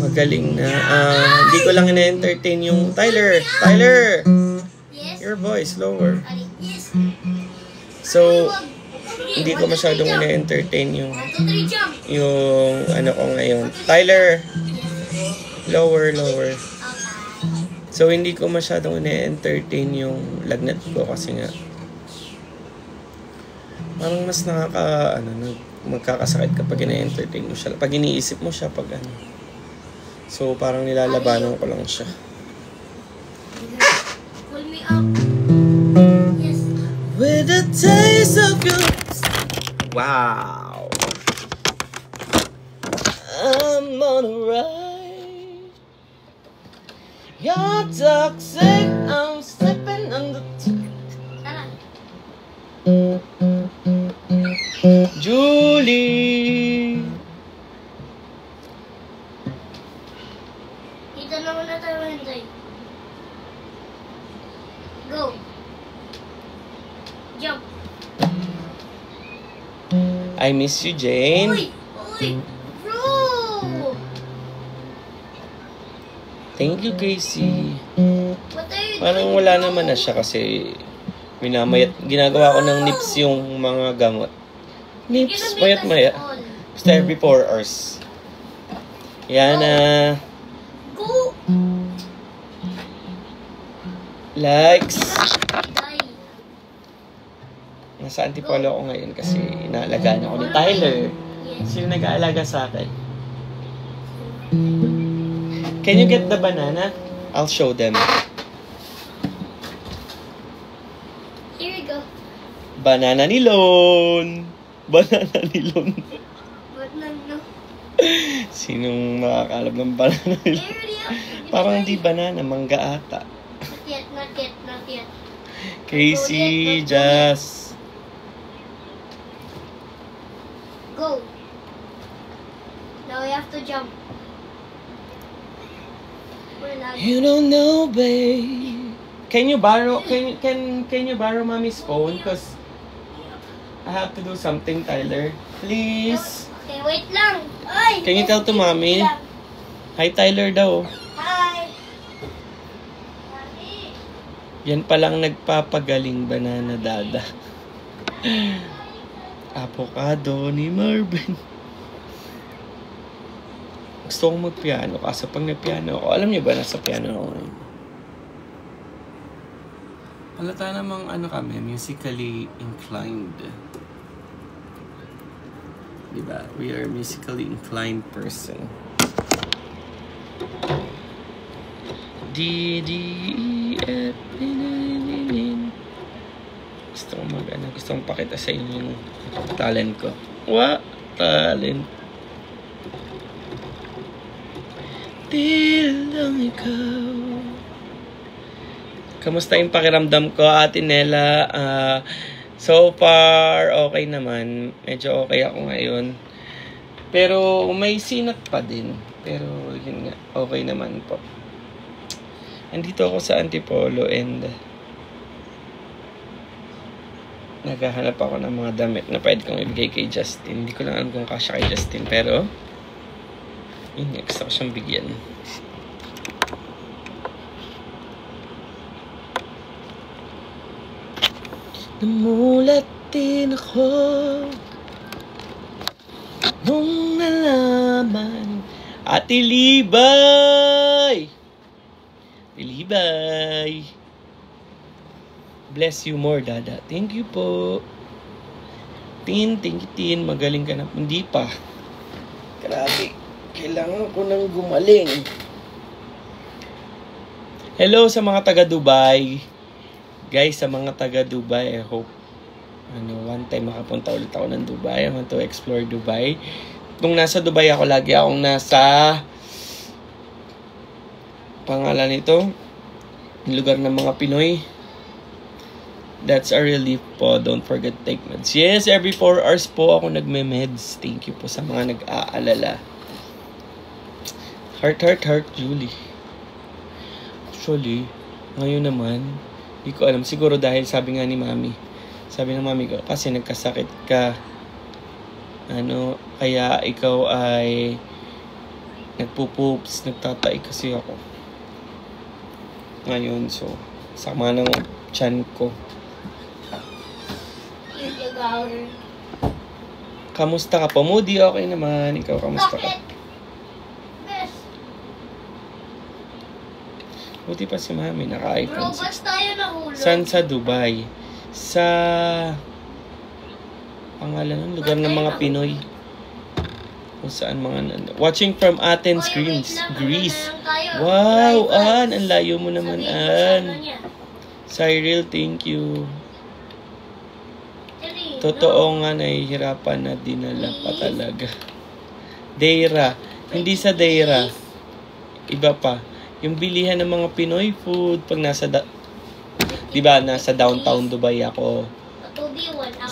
Magaling na. Hindi ko lang ina-entertain yung Tyler. Tyler! Your voice, lower. So, hindi ko masyadong ina-entertain yung ano ko ngayon. Tyler! Lower. So, hindi ko masyadong ina-entertain yung lagnat ko kasi nga parang mas magkakasakit kapag ina-entertain mo siya. Pag iniisip mo siya, pag ano. So, parang nilalabanan ko lang siya. Pull me up. Yes. With a taste of your... Wow! I'm on a ride. You're toxic. I'm slipping on the... Julie! Dito na muna tayo hintay. Go. Jump. I miss you, Jane. Uy! Bro! Thank you, Casey. What are you Parang wala naman na siya kasi ginagawa ko ng nips yung mga gamot. Nips, mayat-maya. Basta every 4 hours. Yan na. Go! Likes. Die. Nasa Antipolo ako ngayon kasi inaalagaan ako ni Tyler. Sino nag-aalaga sa akin? Can you get the banana? I'll show them. Here we go. Banana nilon. Banana nilon. Banana. Sinong makakalab ng banana nilon? Parang hindi banana, mangga ata. Not yet. Casey, Jazz. Go. Now we have to jump. You don't know, babe. Can you borrow mommy's phone? Cause I have to do something, Tyler. Please. Okay, wait lang. Ay, Can you tell to mommy? Hi, Tyler daw. Hi. Yan palang nagpapagaling banana dada. Avocado ni Marvin. Gusto kong magpiano kasi pag nagpiano ako, alam niyo ba nasa piano ako ngayon? Halata namang kami, musically inclined. Diba? We are musically inclined person. D-D-E-F. Gusto kong pakita sa inyo yung talent ko. What? Talent. Tilang ikaw. Kamusta yung pakiramdam ko, Ate Nela? So far, okay naman. Medyo okay ako ngayon. Pero may sinat pa din. Pero yun nga, okay naman po. Andito ako sa Antipolo and naghahanap ako ng mga damit na pwede kong ibigay kay Justin. Hindi ko lang alam kung kasya kay Justin, pero yun nga, gusto ko siyang bigyan. Namulat din ako nung nalaman Ate Libay! Libay! Bless you more, Dada. Thank you po. Thank you, Tin. Magaling ka na. Hindi pa. Grabe. Kailangan ko nang gumaling. Hello sa mga taga Dubai. Guys, sa mga taga Dubai, I hope one time makapunta ulit ako ng Dubai. I want to explore Dubai. Nung nasa Dubai ako, lagi akong nasa pangalan nito, lugar ng mga Pinoy. That's a relief po. Don't forget to take meds. Yes, every 4 hours po ako nagme-meds. Thank you po sa mga nag-aalala. Heart, Julie. Actually, ngayon naman, hindi ko alam. Siguro dahil sabi nga ni Mami, Sabi ng mami ko, kasi nagkasakit ka. Kaya ikaw ay nagpo-poops, nagtatay kasi ako. Ngayon, so, sama ng tiyan ko. Kamusta ka po, Moody? Okay naman. Ikaw, kamusta ka? Bes, Buti pa si mami, naka-iPhone 6. robots tayo nahulog. Saan sa Dubai? Sa pangalan ng lugar ng mga Pinoy. Kung saan mga watching from Athens, Greece. Wow, An, ang layo mo naman, An. Cyril, thank you. Totoo nga, nahihirapan na dinala pa talaga. Deira. Hindi sa Deira. Iba pa. Yung bilihan ng mga Pinoy food pag nasa diba, nasa downtown Dubai ako.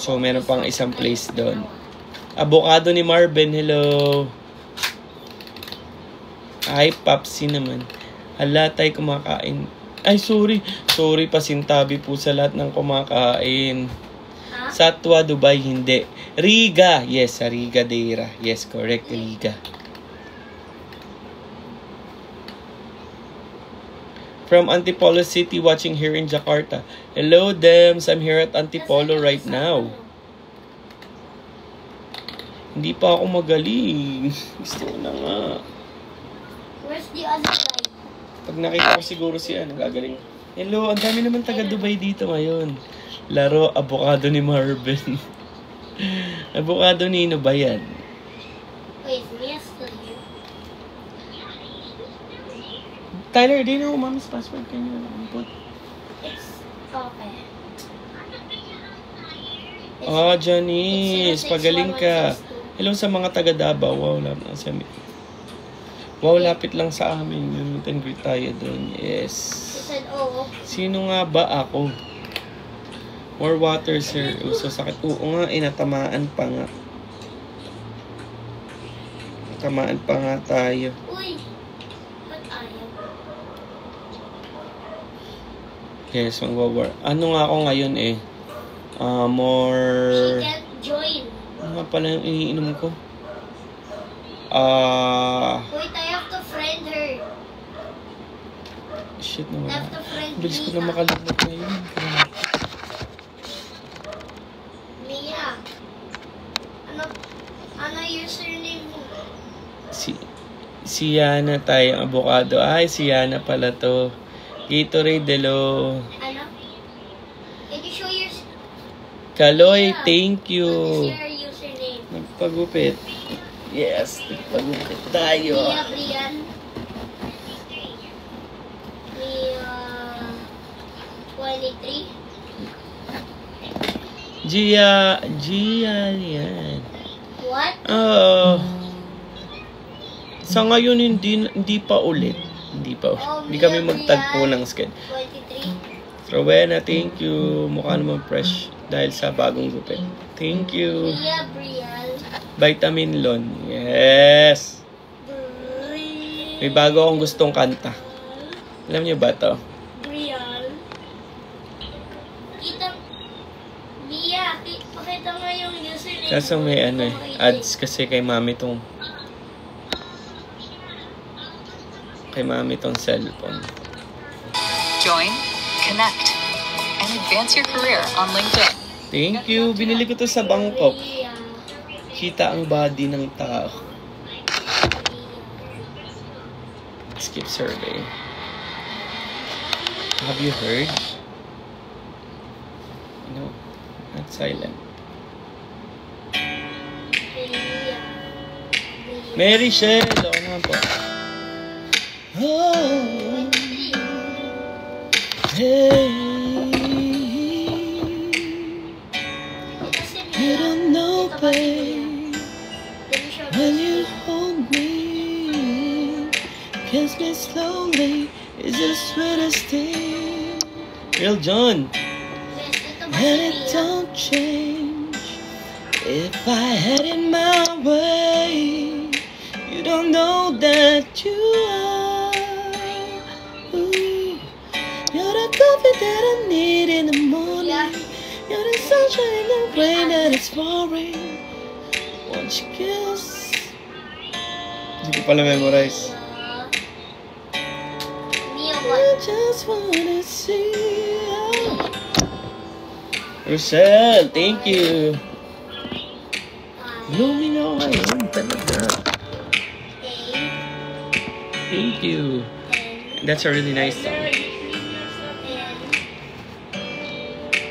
So, meron pang isang place doon. Avocado ni Marvin, hello. Ay, Papsi naman. Hala, tayo kumakain. Ay, sorry. Sorry, pasintabi po sa lahat ng kumakain. Satwa, Dubai, hindi. Riga. Yes, sa Riga, Deira. Yes, correct, Riga. From Antipolo City, watching here in Jakarta. Hello, Dems. I'm here at Antipolo right now. Hindi pa ako magaling. Gusto ko na nga. Where's the other guy? Pag nakita ko siguro siya, gagaling. Hello, ang dami naman taga Dubai dito ngayon. Laro, avocado ni Marvin. Avocado nino ba yan? Wait, Mia's still here. Tyler, do you know mommy's password? Can you input? It's okay. Oh, Janice, pagaling ka. Hello sa mga taga Davao. Wow, lapit lang sa amin. Yung meet and greet tayo doon. Yes. He said, oh. Sino nga ba ako? More water, sir. So, sakit. Oo nga, natamaan pa nga. Natamaan pa nga tayo. Uy, ba't ayaw? Yes, mag-war. Ano nga ako ngayon more... She can't join. Ano nga pala yung iniinom ko? Wait, I have to friend her. Shit naman. I have to friend Bilis ko Mia. na makalimot ngayon. Mia. Ano username mo? Si Yana tayo, avocado. Ay, si Yana pala to. Gatorade, hello. Ano? Can you show your... Kaloy, Mia, thank you. What is your username? Nagpagupit. Yes, nagpagupit tayo. Mia Brian. Mia 23. Gia yan. What? Sa ngayon, hindi pa ulit. Hindi kami magtagpo ng schedule. 23. Rowena, thank you. Mukha naman fresh dahil sa bagong gupit. Thank you. Mia Brian. Vitamin Lon. Yes. May bago akong gustong kanta. Alam niyo ba to? Brian. Mia, pakita mo yung username. Kaso may ads kasi kay mami tong cellphone. Join, connect, and advance your career on LinkedIn. Thank you. Binili ko to sa Bangkok. Mia. Kita ang body ng tao. Skip survey. Have you heard? No, not silent. Mia. Mary Shell. Ako naman po. Oh, 23. hey. Kasi Mia, You don't know, ito ba si babe, Mia? Let me show when you. you hold me, kiss me slowly, is the sweetest thing. Real John. Bes, ito ba si And it Mia? don't change if I had it my way. You don't know that you are. Ooh, you're the coffee that I need in the morning. You're the sunshine in the rain and it's pouring. Won't you kiss? Hindi ko pala memorize. Mia, I what? just wanna see you. Rochelle, thank you. Blooming ako ngayon talaga. Thank you. That's a really nice song.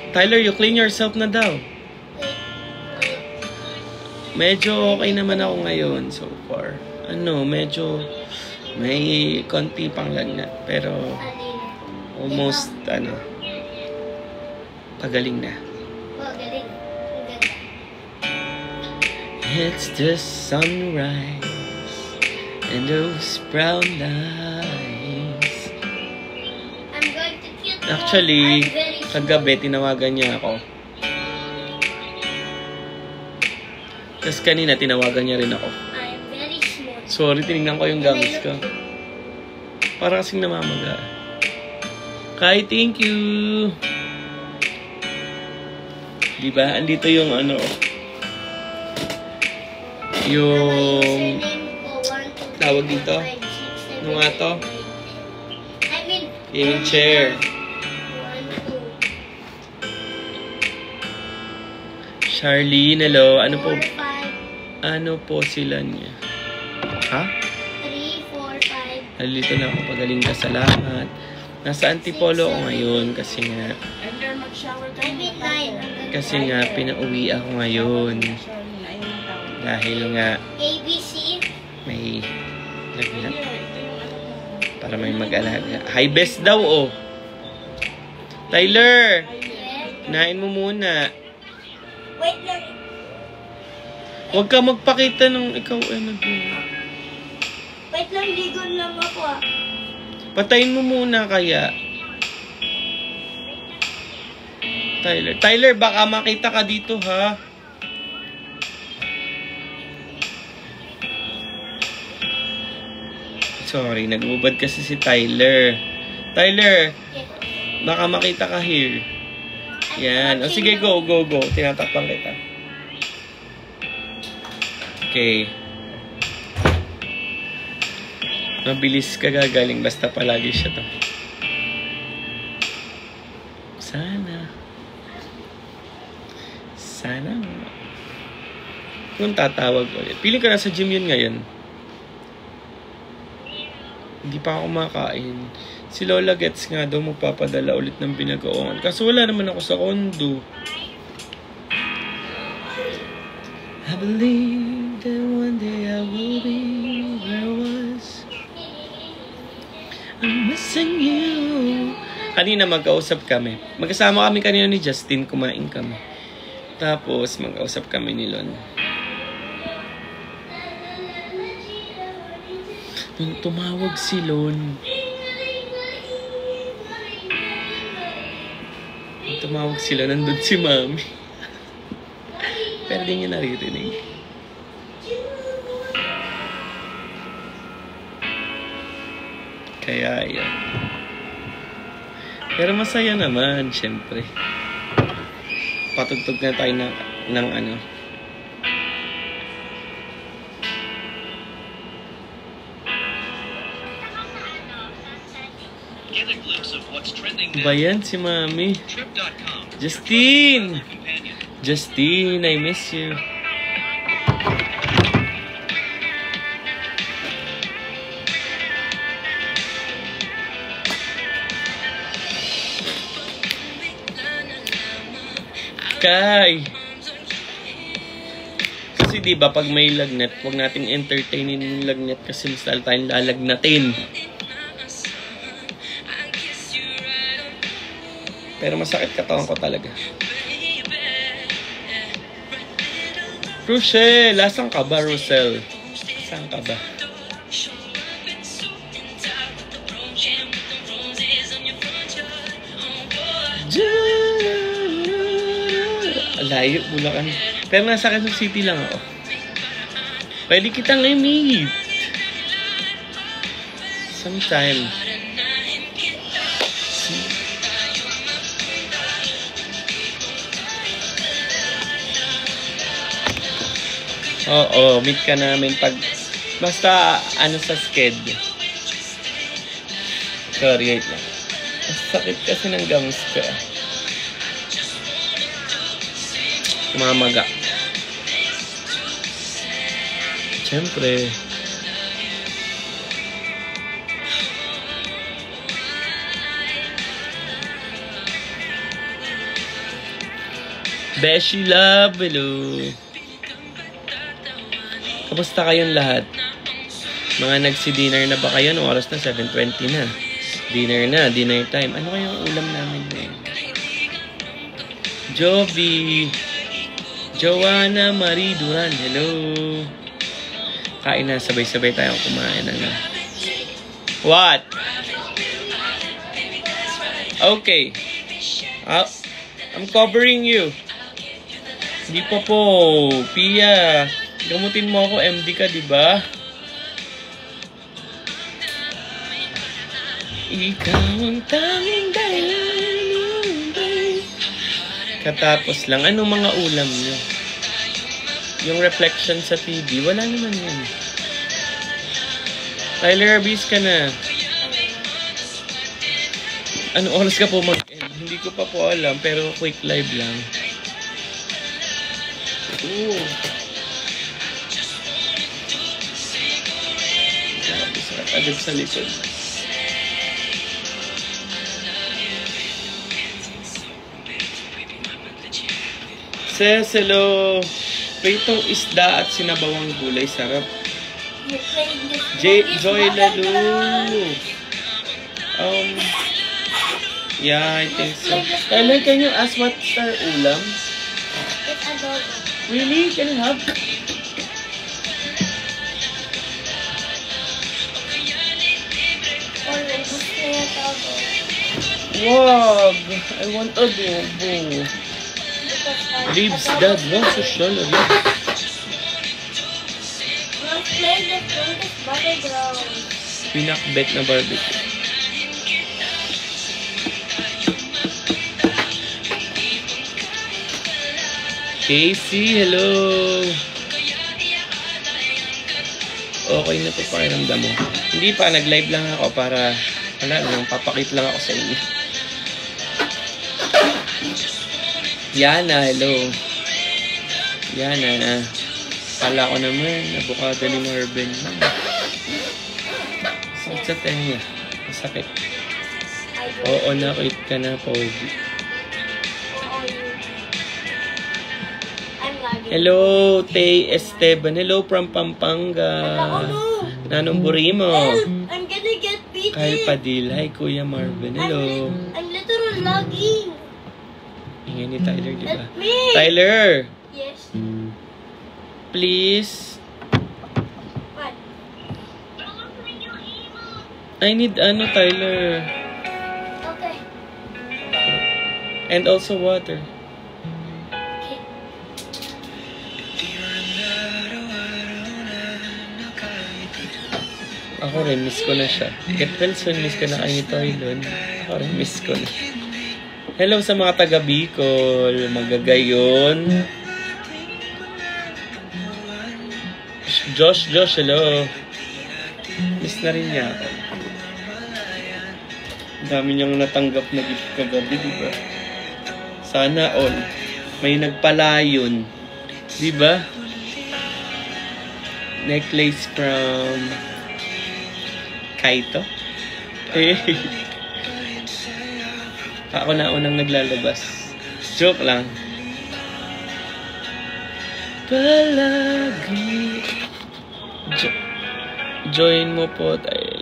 Tyler, you clean yourself na daw. Medyo okay naman ako ngayon so far. Medyo may konti pang lagnat. Pero almost, pagaling na. Galing. It's the sunrise and those brown eyes. I'm going to kill you. Actually, I'm very kagabi tinawagan niya ako. Tapos kanina tinawagan niya rin ako. I'm very small. Sorry, tinignan ko yung gums ko. Para kasing namamaga. Kai, thank you. Diba? Andito yung yung tawag dito. Ano nga to? I mean, Gaming chair. 1, 2, Charlene, hello. 4, 5, Ano po sila niya? Ha? 3, 4, 5. Nalito na ako. Pagaling ka. Salamat. Nasa Antipolo ako ngayon kasi nga I mean 9. kasi nga pinauwi ako ngayon dahil nga ABC. may lagnat para may mag-alaga. Hi best daw oh. Tyler, Yes. nain mo muna. Wait lang. Huwag ka magpakita nung ikaw Wait lang, ligo lang ako ah. Patayin mo muna kaya. Tyler, baka makita ka dito ha. Sorry, nag-ubad kasi si Tyler. Tyler, baka makita ka here. Yan. O sige, go. Tinatakpan kita. Okay. Mabilis ka gagaling basta palagi siya to. Sana. Kung tatawag ulit. Piling ka na sa gym yun ngayon. Hindi pa ako kumakain. Si Lola Gets nga daw magpapadala ulit ng binagoongan. Kaso wala naman ako sa kondo. I believe that one day I will be where I was. I'm missing you. Kanina magkausap kami. Magkasama kami kanina ni Justin. Kumain kami. Tapos magkausap kami ni Lon. Nung tumawag si Lon. Tumawag sila, nandun si Mami. Pero di niya naririnig. Kaya yan. Pero masaya naman, syempre. Patugtog na tayo ng ano. Get a glimpse of what's trending Ba now. yan si Mami? Trip.com. Justine! Companion. Justine, I miss you. Kai! Kasi diba pag may lagnat, huwag nating entertainin yung lagnat kasi mas lalo tayong lalagnatin. Pero masakit katawan ko talaga. Rochelle! Asan ka ba, Rochelle? Asan ka ba? Layo, Bulacan. Pero nasa Quezon City lang ako. Pwede kitang i-meet. Sometime. Oo, meet ka namin pag... Basta, ano sa sked. Sorry, wait lang. Ang sakit kasi ng gums ko. Mamaga. Siyempre. Beshi love, hello. Kamusta kayong lahat? Mga nagsi-dinner na ba kayo? Anong oras na? 7:20 na. Dinner time. Ano kayong ulam namin ngayon? Jovi. Joanna Marie Duran, hello. Kain na, sabay-sabay tayong kumain. Ano? What? Okay. I'm covering you. Hindi pa po. Pia, gamutin mo ako, MD ka, di ba? Ikaw ang tanging dahilan. Katapos lang. Anong mga ulam nyo? Yung reflection sa TV, wala naman yan. Tyler, abis ka na. Anong oras ka po mag-end? Hindi ko pa po alam, pero quick live lang. Ooh. Grabe, sarap agad sa likod. Ses, hello. Pritong isda at sinabawang gulay, sarap. Joy Lalu. Yeah, I think so. Tyler, can you ask what's our ulam? It's adobo. Really? Can I have? Or gusto niya adobo. Wag! I want adobo. Leaves, Dad. Wag social. Let's play the strongest battleground. Pinakbet na barbecue. Casey, hello. Okay na po pakiramdam mo. Hindi pa, nag-live lang ako para, wala lang, papakit lang ako sa inyo. Yana, hello. Yana, kala ko naman, abukada ni Marvin. Sakit sa tenga. Masakit. Oo, na-quit ka na, Pogi. Hello, Tay Esteban. Hello from Pampanga. Nanong Burimo. I'm gonna get beaten. Kyle Padil. Hi, Kuya Marvin. Hello. I'm literal lagging. Ingay ni Tyler, di ba? Let me. Tyler, Yes. please. What? I need Tyler. Okay. And also water. Okay. Ako rin, miss ko na siya. Get well soon, miss ko na kayo ni Toylon. Ako rin, miss ko na. Hello sa mga taga Bicol, Magagayon. Josh, hello. Miss na rin niya ako. Ang dami niyang natanggap na gift kagabi, di ba? Sana all. May nagpalayon. Di ba? Necklace from Kaito. Hey. Ako na unang naglalabas. Joke lang. Palagi. Join mo po tayo.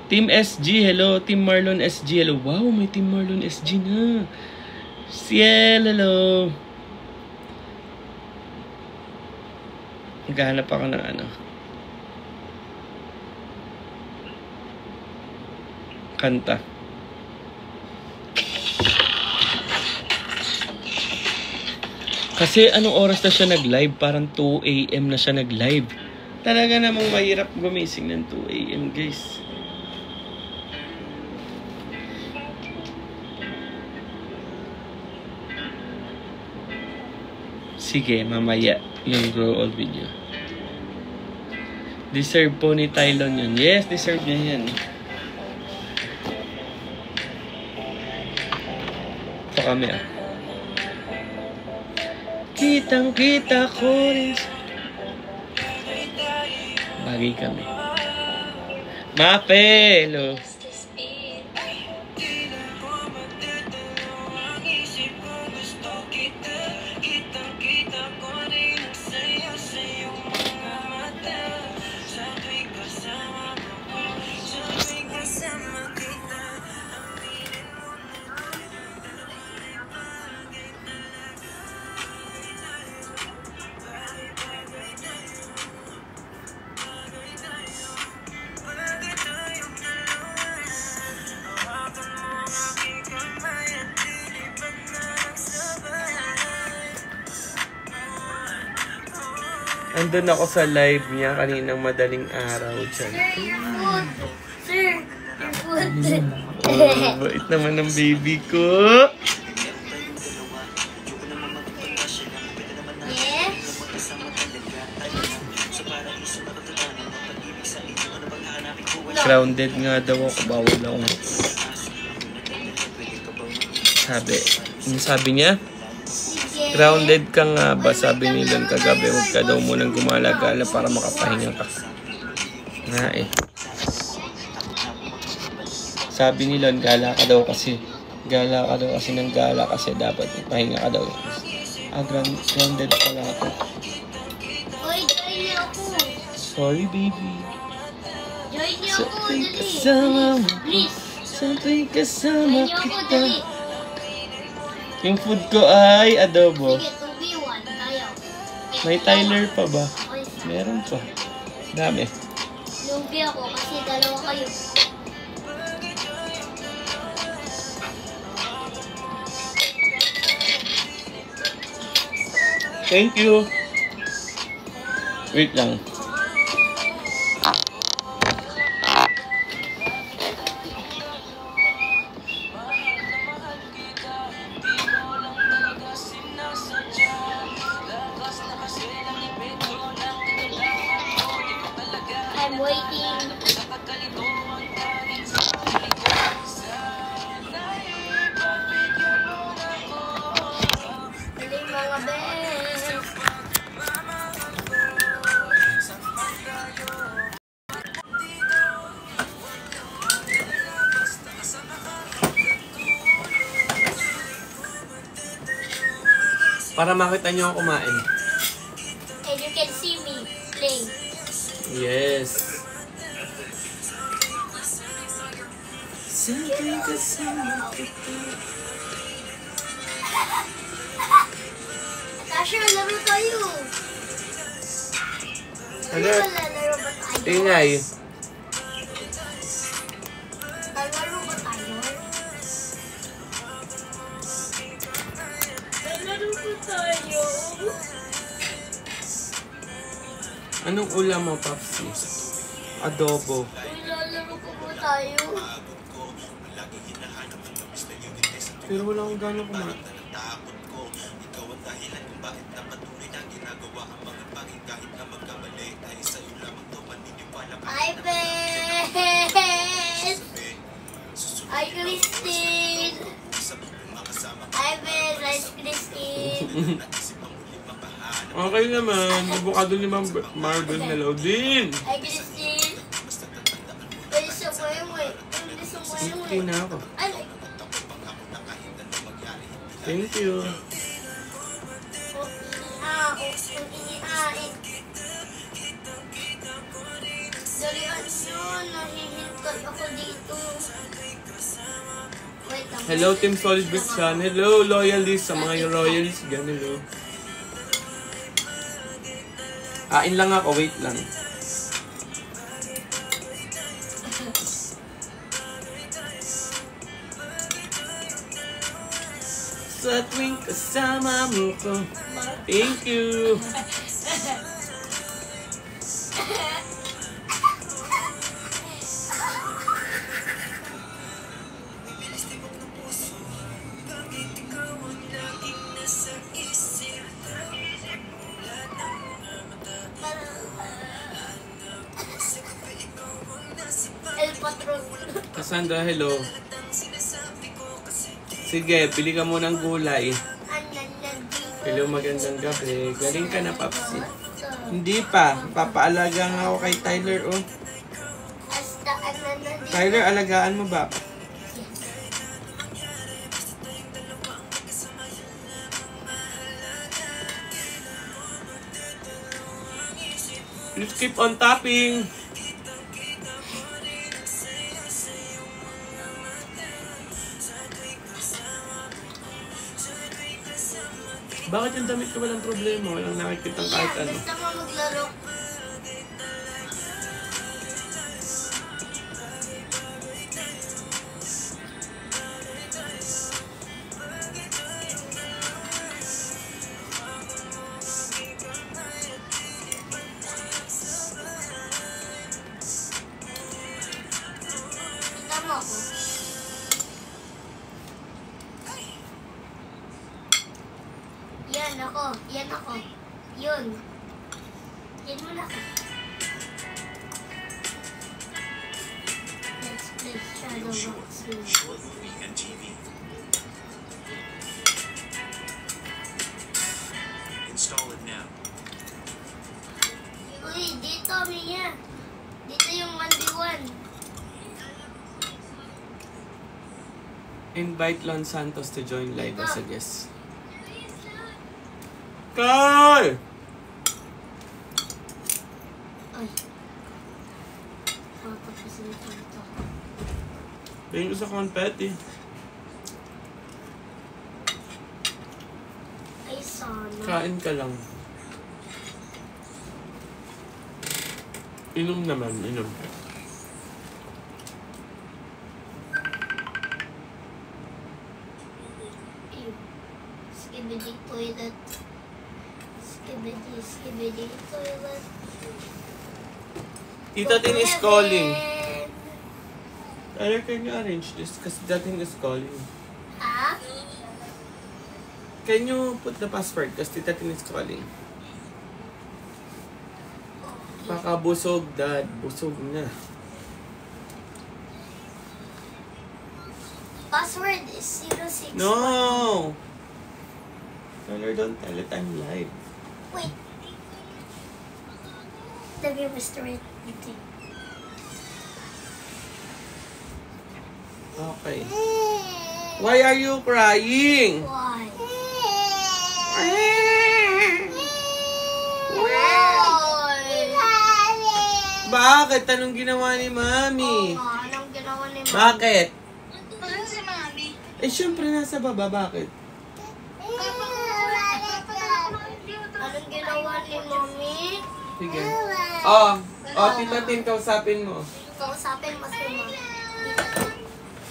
Team SG, hello. Team Marlon SG, hello. Wow, may Team Marlon SG na. Ciel, hello. Naghahanap ako ng kanta. Kasi anong oras na siya nag-live? Parang 2 AM na siya nag-live. Talaga namang mahirap gumising ng 2 AM, guys. Sige, mamaya yung grow old video. Deserve po ni Tylon yun. Yes, deserve niya yan. Ito kami Kitang-kita ko rin. Bagay kami. Mapelo. Andun ako sa live niya kaninang madaling araw dyan. Sir, your food. Sir, your food. Oh, bait naman ng baby ko. Yes? Grounded nga daw ako. Bawal ako. Sabi niya? Grounded ka nga ba? Sabi ni Lon kagabi, huwag ka daw munang gumala-gala para makapahinga ka. Nga eh. Sabi ni Lon, gala ka daw kasi ng gala kasi dapat pahinga ka daw. Grounded pala ako. Oy, join niyo ako. Sorry, baby. Join niyo ako, Sabay dali. kasama mo. Please. Sabay Join kasama niyo ako, kita. dali. Yung food ko ay adobo. Sige, 2v1 tayo. May Tyler pa ba? Okay, sir. Meron pa. Dami. Lugi ako kasi dalawa kayo. Thank you. Wait lang. I'm waiting. Dali mga bes. Para makita nyo ako kumain. And you can see me play. Yes. Sabay kasama kita. Tasha, laro tayo. Ano? Lalaro ba tayo? Ingay. Lalaro ba tayo? Lalaro ba tayo? Anong ulam mo, Papsi? Adobo. Lalaro ko ba tayo? Pero wala akong gano'ng kumain. Hi, Bes! Hi, Christine! Hi, Bes! Hi, Christine! Okay naman. Nabukado ni Marvin. Hello din. Hi, Christine! Pwede sa mo eh. Pwede sa mo Okay eh. na ako. Ay, Thank you. Dalian yun, nahihintay ako dito. Wait lang. Hello, Team Solid Brick Chan. Hello, loyalists. Sa mga royalists, ganun. Kain lang ako. Wait lang. Sa tuwing kasama mo ko. Thank you. Cassandra, hello. Sige, pili ka mo ng gulay. Hello, magandang gabi. Galing ka na, Papsi. Hindi pa. Papaalaga nga ako kay Tyler, oh. Tyler, alagaan mo ba? Let's keep on tapping. Bakit yung damit ko walang problema? Walang nakikitang kahit ano. Basta mo maglaro. Kita mo ako. Yan ako. Yan ako. Yun. Yan mo na ako. Let's play Shadow Boxing. Short movie and TV. Install it now. Uy, dito, Mia. Dito yung 1v1. Invite Lon Santos to join live as a guest. Carl! Ay. Patapusin ko ito. Tingin ko sa confetti. Ay, sana. Kain ka lang. Inom naman, inom. Ew. Skibidi toilet. Skibidi toilet. Tita Tin is calling. Tyler, can you arrange this? Kasi Tita Tin is calling. Ha? Can you put the password? Kasi Tita Tin is calling. Baka busog, Dad. Busog na. Password is 061. No! Tyler, don't tell it. I'm live. Wait. The game is straight. Okay. Why are you crying? Why? Bakit? Anong ginawa ni Mami? Oo nga, anong ginawa ni Mami? Bakit? Ano si Mami? Eh, syempre nasa baba. Bakit? Anong ginawa ni Mami? Sige. Oh, Tita Tin, kausapin mo. Kausapin mo si Mami.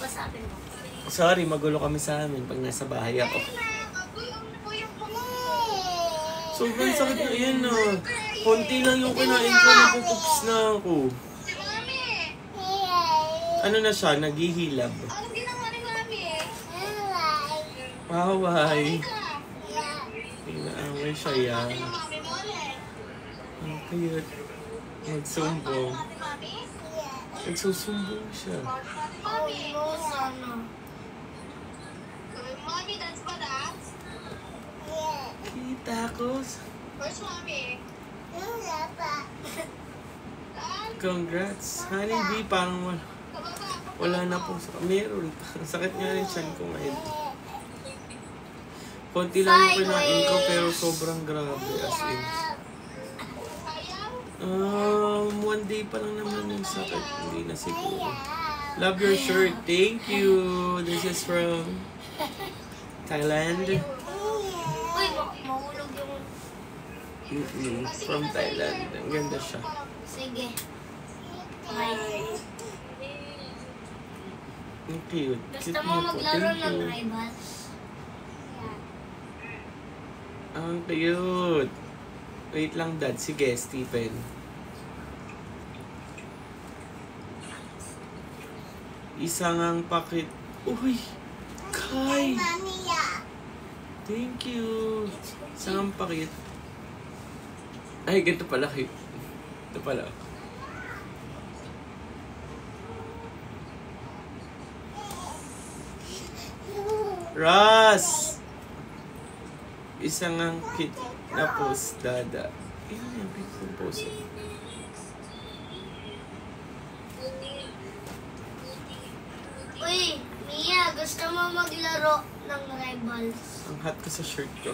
Kausapin mo. Sorry, magulo kami sa amin pag nasa bahay ako. Sobrang sakit na yan, ah. Konti lang yung kinain ko, napupups na ako. Ano na siya? Naghihilab. Anong ginawa ni Mami? Paway. Inaaway siya yan. Ang cute. Magsumbong. Nagsusumbong siya. Oh no, sana. Mommy, that's for that. Kita ko. Where's mommy? Congrats. Honey bee, parang wala na po. Meron. Sakit nga rin siya ko ngayon. Konti lang yung kinain ko pero sobrang grabe as in. One day pa lang naman yung sakit. Hindi na siguro. Love your shirt. Thank you. This is from Thailand. Uy, mahulog yung... From Thailand. Ang ganda siya. Sige. Bye. Ang cute. Gusto Cute mo mo po. maglaro Thank ng you. rivals? Ang cute. Wait lang, Dad. Sige, Stephen. Isang ang pakit. Uy! Kai! Thank you. Isang ang pakit. Ay, ganito pala cute. Ito pala. Ross! Isang ang kit na post, dada. Ano yung kit na post? Uy, Mia, gusto mo maglaro ng Rivals? Ang hot ko sa shirt ko.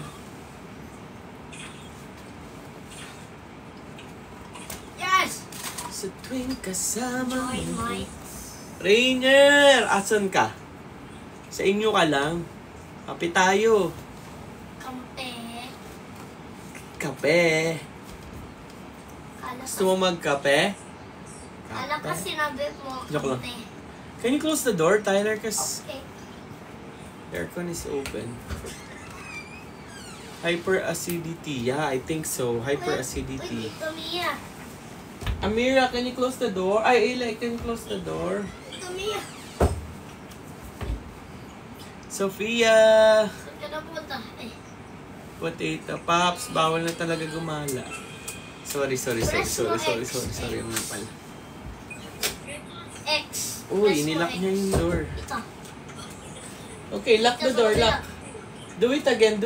Yes! Sa tuwing kasama Join mo. my... Rainier! Asan ka? Sa inyo ka lang. Kape tayo. Kampe. Kape. Kala Gusto mo magkape? ka sinabi mo, Joke lang. kampe. Can you close the door, Tyler? Cause Okay. aircon is open. Hyperacidity. Yeah, I think so. Uy, Hyperacidity. Tito Mia. Amira, can you close the door? Ay, Eli, can you close the door? Tito Mia. Sophia! Saan ka napunta? Eh, Potato Pops, bawal na talaga gumala. Sorry. Ano pala. X. Uy, Press mo nilak X. niya yung door. Ito. Okay, lock the door, Ito, lock. Do it again.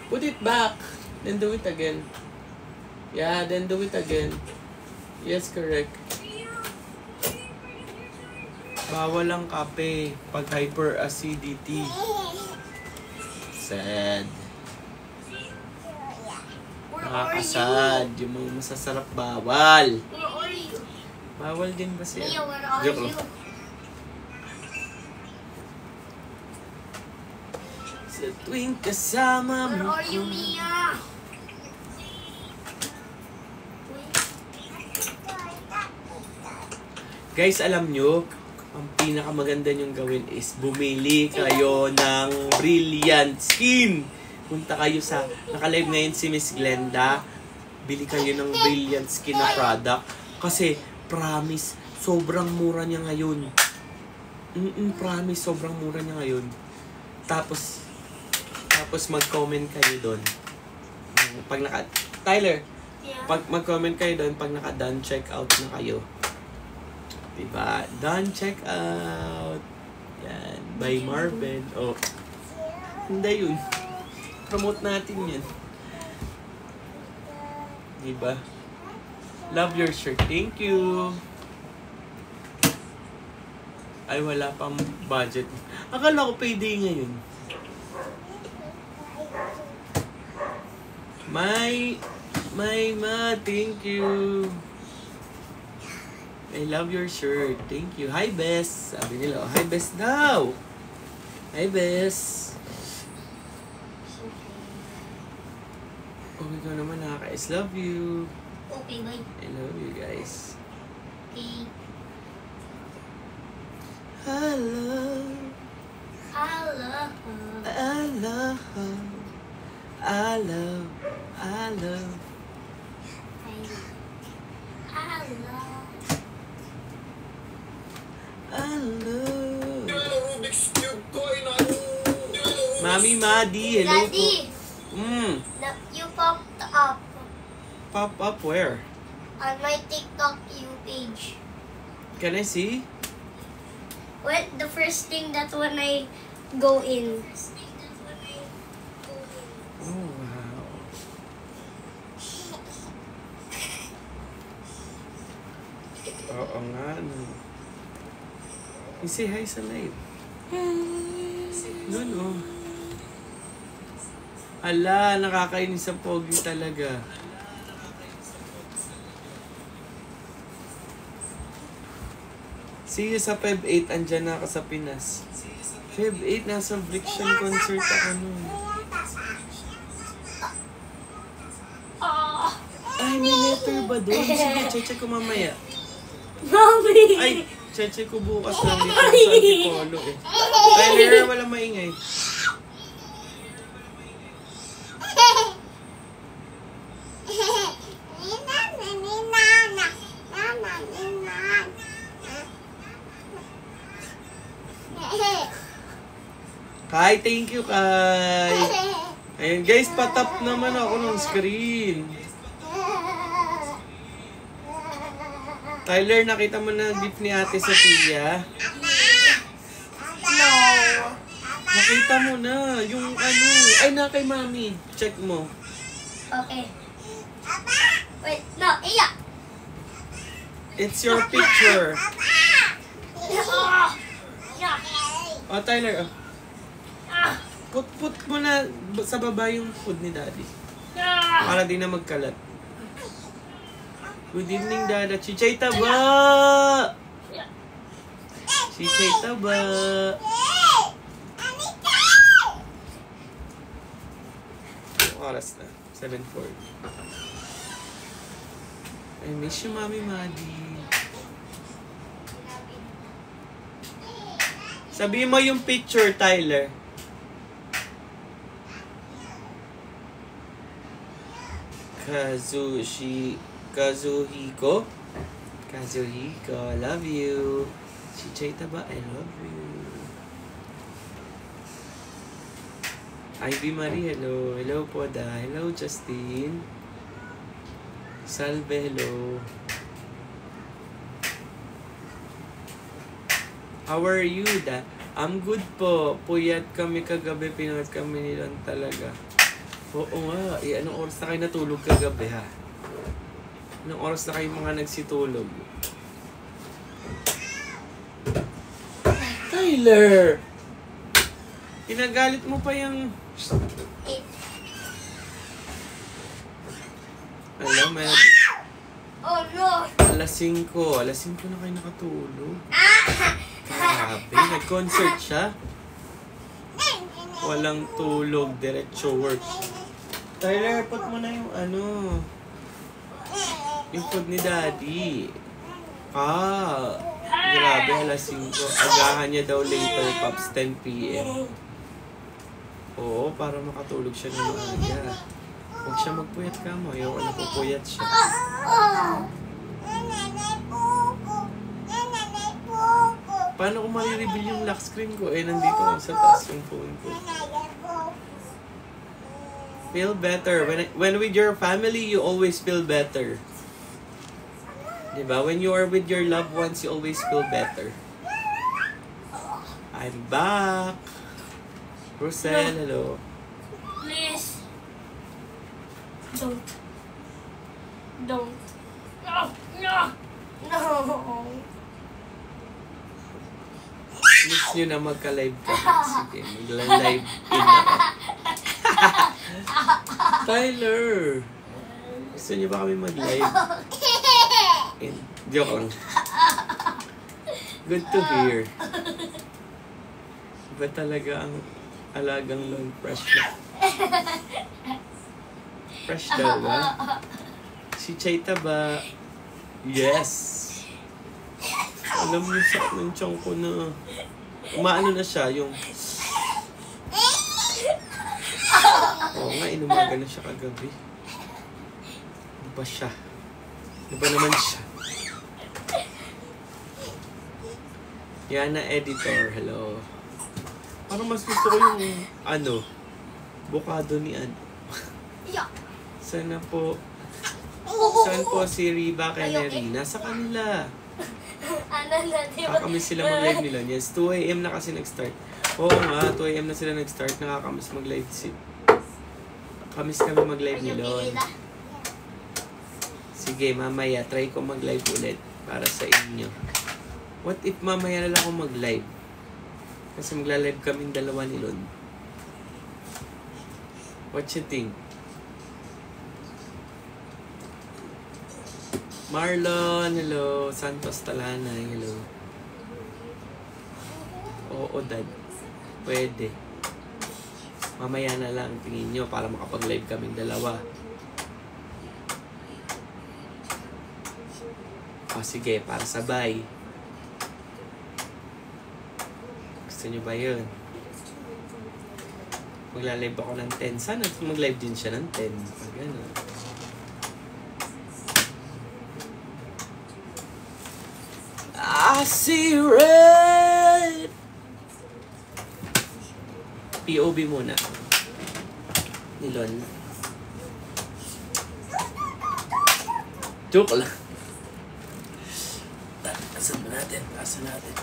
Put it back. Then do it again. Yeah, then do it again. Yes, correct. Bawal ang kape pag hyperacidity. Sad. Where are you? Nakakasad. Yung mga masasarap bawal. Where are you? Bawal din ba siya? Mia, where are Joke you? lang. Sa tuwing kasama Where mo. are you, Mia? Uy. Guys, alam nyo, ang pinakamaganda nyong gawin is bumili kayo ng Brilliant Skin. Punta kayo sa, naka-live ngayon si Miss Glenda, bili kayo ng Brilliant Skin na product. Kasi, promise, sobrang mura niya ngayon. Promise, sobrang mura niya ngayon. Tapos mag-comment kayo doon. Tyler, Yeah. pag mag-comment kayo doon, pag naka-done check out na kayo. Diba? Done check out. Yan. By Marvin. Oh. Hindi yun. Promote natin yan. Diba? Love your shirt. Thank you. Ay, wala pang budget. Akala ko payday ngayon. Ma, thank you. I love your shirt. Thank you. Hi, Bess. Sabi nila, oh, hi, Bess daw. Hi, Bess. Oh, ikaw naman nakaka-is. Love you. Okay, bye. I love you guys. Okay. Hello. Hello. I love. Hello. Mami Madi, hello Daddy, po. you popped up Pop up where? on my TikTok page. Can I see? Well, the first thing that when I go in. Oh, wow. Oo nga, no. Say hi sa live. No, no. Ala, nakakainis sa pogi talaga. See you sa Feb 8, andyan na ako sa Pinas. Feb 8, nasa Friction concert ako nun. Ay, may letter ba doon? Sige, check ko mamaya. Mommy! Ay, check ko bukas lang dito sa Antipolo eh. Tyler, walang maingay. Kai, thank you, Kai. Ayun, guys, patap naman ako ng screen. Tyler, nakita mo na gift ni Ate Sophia? No. Nakita mo na, yung ano. Ay, na kay mami. Check mo. Okay. Wait, no, iya. It's your picture. Oh, Tyler, oh. Put mo na sa baba yung food ni Daddy. Para di na magkalat. Good evening, Dada. Chichay taba! Chichay taba! Oras na. 7:40. I miss you, Mami Maddie. Sabihin mo yung picture, Tyler. Kazuhiko, I love you. Chichay taba, I love you. Ivy Marie, hello. Hello po, Da. Hello, Justin. Salve, hello. How are you, Da? I'm good po. Puyat kami kagabi. Pinunod kami nilang talaga. Oo nga. Anong oras na kayo natulog kagabi, ha? Anong oras na kayo mga nagsitulog? Tyler! Pinagalit mo pa yung... Alam, may... Oh no! Alas 5 na kayo nakatulog. Grabe, nag-concert siya. Walang tulog, diretso work. Tyler, put mo na yung ano. Yung food ni Daddy. Grabe, alas 5. Agahan niya daw later, Pops, 10 p.m. Oo, para makatulog siya ng maaga. Huwag siya magpuyat ka mo. Ayaw na pupuyat siya. Paano ko marireveal yung lock screen ko? Nandito ako sa taas yung phone ko. Feel better. When with your family, you always feel better. Diba? When you are with your loved ones, you always feel better. I'm back. Rosel, hello. Please. Don't. No. Miss nyo na magka-live ka. Sige, magla-live in na ka. Tyler! Gusto nyo ba kami mag-live? Joke lang. Good to hear. Iba talaga ang alagang long fresh na. Fresh daw ba? Si Chayta ba? Yes! Alam niyo sa ng tiyan ko na umaano na siya, yung... Oo nga, inumaga na siya kagabi. Ano ba siya? Ano ba naman siya? Yana Editor, hello. Parang mas gusto ko yung, bukado ni Sana po si Riba Canary? Nasa kanila. Nakakamiss sila mag-live nila. Yes, 2 a.m. na kasi nag-start. Oo nga, 2 a.m. na sila nag-start. Nakakamiss mag-live. Kamiss kami mag-live nila. Sige, mamaya, try ko mag-live ulit para sa inyo. What if mamaya na lang ako mag-live? Kasi magla-live kaming dalawa ni Lon. What you think? Marlon, hello. Santos Talanay, hello. Oo, Dad. Pwede. Mamaya na lang, tingin nyo, para makapag-live kaming dalawa. Sige, para sabay. Gusto nyo ba yun? Magla-live ako ng 10. Sana mag-live din siya ng 10. Pag gano'n. I see red. POV muna. Nilon. Joke lang. Pasan natin.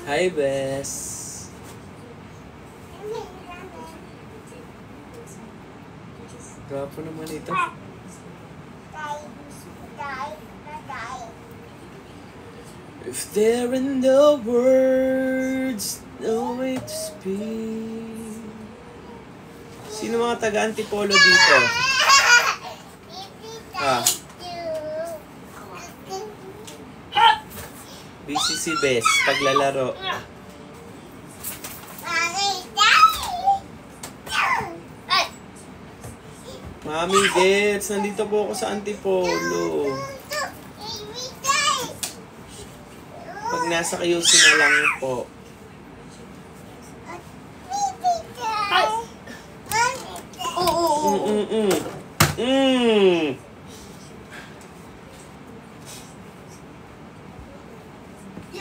Hi, Bes. Gwapo naman ito. If there are no words, no way to speak. Sino mga taga-Antipolo dito? Ah, busy si Bes, paglalaro. Mami Gets, nandito po ako sa Antipolo. Pag nasa QC na lang po.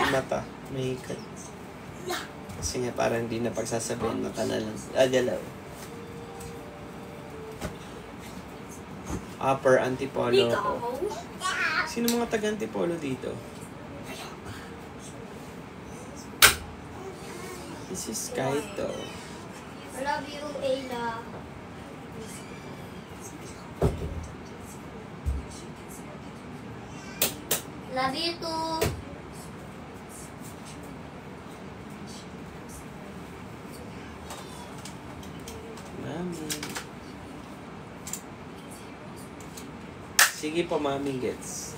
Mata, may ikat. Kasi nga parang hindi na pagsasabihin, mata na lang. Galaw. Upper Antipolo po. Sino mga taga-Antipolo dito? This is Kaito. I love you, Ayla. Love you too. Mami. Sige po, Mami Gets.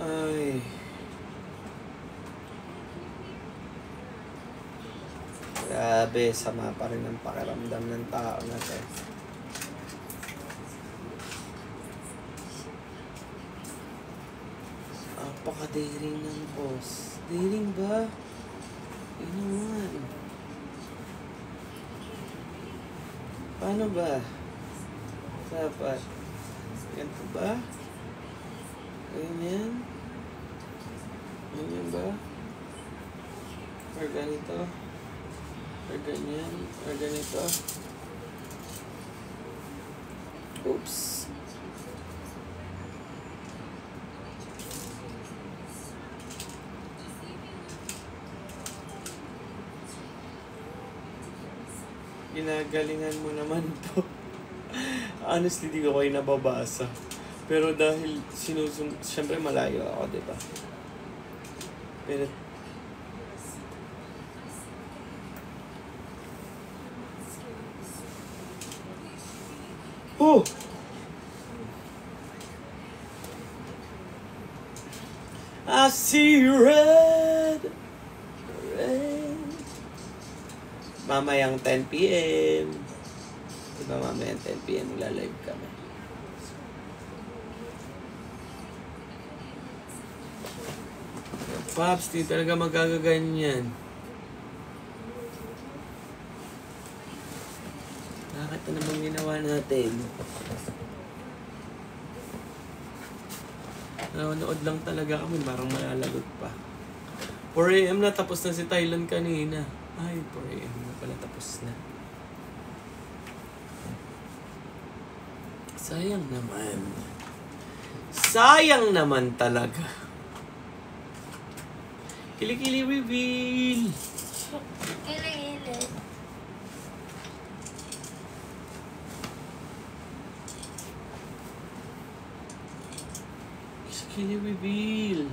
Ay. Grabe, sama pa rin ang pakiramdam ng tao na to. Napaka-daring ng boss. Daring ba? Yun naman. Paano ba? Dapat. Ganito ba? Ganyan? Ganyan ba? Or ganito? Or ganyan? Or ganito? Oops. Ginagalingan mo naman to. Honestly, di ko kayo nababasa. Pero dahil siyempre malayo ako, di ba? Pero oh! I see red. Red. Mamayang 10 p.m. Diba mamayang 10 p.m. Magla-live kami. Pops, di talaga magagaganyan. Bakit na naman ginawa natin? Nanonood lang talaga kami, parang malalagot pa. 4 AM na, tapos na si Thailand kanina. Ay, 4 AM na pala, tapos na. Sayang naman. Sayang naman talaga. Kilikili reveal! Kili-kili. Kilikili reveal!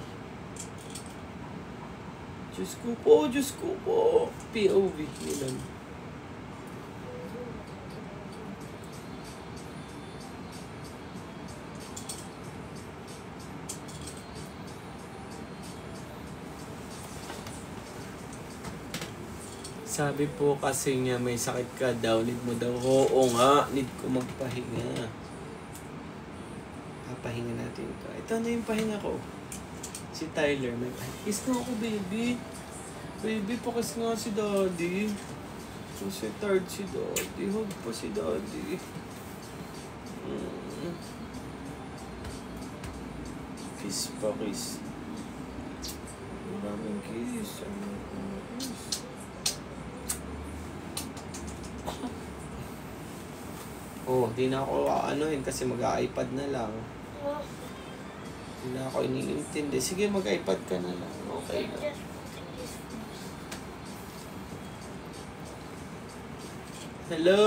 Diyos ko po, Diyos ko po. POV nilang. Sabi po kasi niya may sakit ka daw, need mo daw. Oo nga, need ko magpahinga. Papahinga natin ito. Ito na yung pahinga ko. Si Tyler, may pahinga. Kiss na ako, baby. Baby, pakiss nga si Daddy. Kasi tired si Daddy. Hug pa si Daddy. Kiss pa, kiss. Maraming kiss. Kiss. Oh, di na ako aanohin kasi mag-iPad na lang. Wala ako iniintindi. Sige, mag-iPad ka na lang. Okay lang. Hello!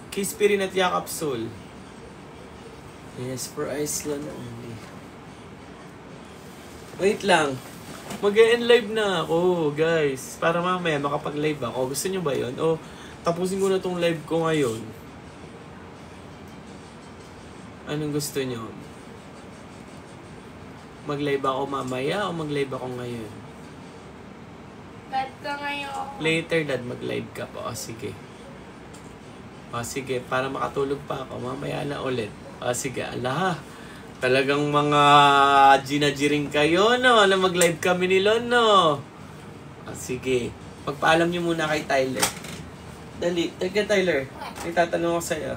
Kispirin at Yakap Soul. Yes, for Iceland only. Wait lang. Mag-e-end live na ako, guys. Para mamaya makapag-live ako. Gusto nyo ba yun? O tapusin ko na tong live ko ngayon. Anong gusto nyo? Mag-live ako mamaya o mag-live ako ngayon? Live ka ngayon. Later, Dad, mag-live ka pa. O, sige. O, sige. Para makatulog pa ako. Mamaya na ulit. O, sige. Ala, talagang mga ginajiring kayo, no? Na mag-live kami ni Lon, no? O, sige. Magpaalam nyo muna kay Tyler. Dali. Teka, Tyler. May tatanong ako sa'yo.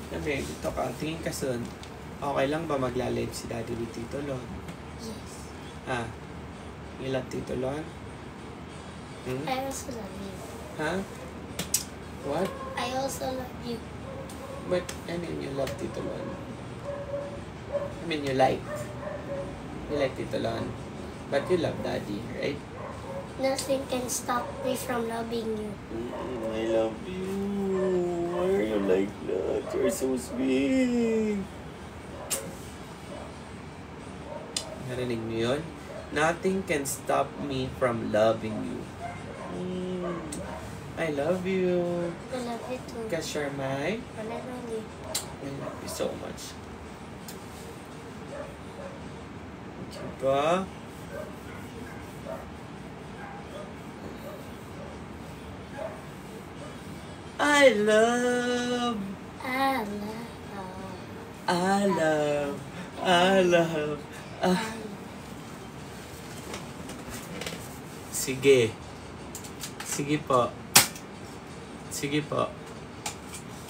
Sabi, dito ka. Tingin ka son. Okay lang ba magla-live si Daddy with Tito Lon? Yes. Ha? You love Tito Lon? Hmm? I also love you. Ha? What? I also love you. But, I mean, you love Tito Lon. I mean, you like. You like Tito Lon. But you love Daddy, right? Nothing can stop me from loving you. I love you. Why are you like that? You're so sweet. Narinig niyo yun? Nothing can stop me from loving you. I love you. I love you too. Because you're my... One and only. I love you so much. Diba? I love. I love. I love. I love. Ah. Sige. Sige po. Sige po.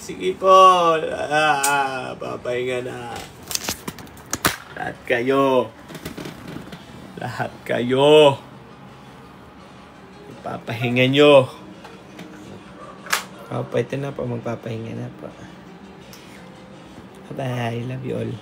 Sige po. Papahinga na. Lahat kayo. Lahat kayo. Ipapahinga nyo. Pwede na po. Magpapahinga na po. Bye-bye. Love you all.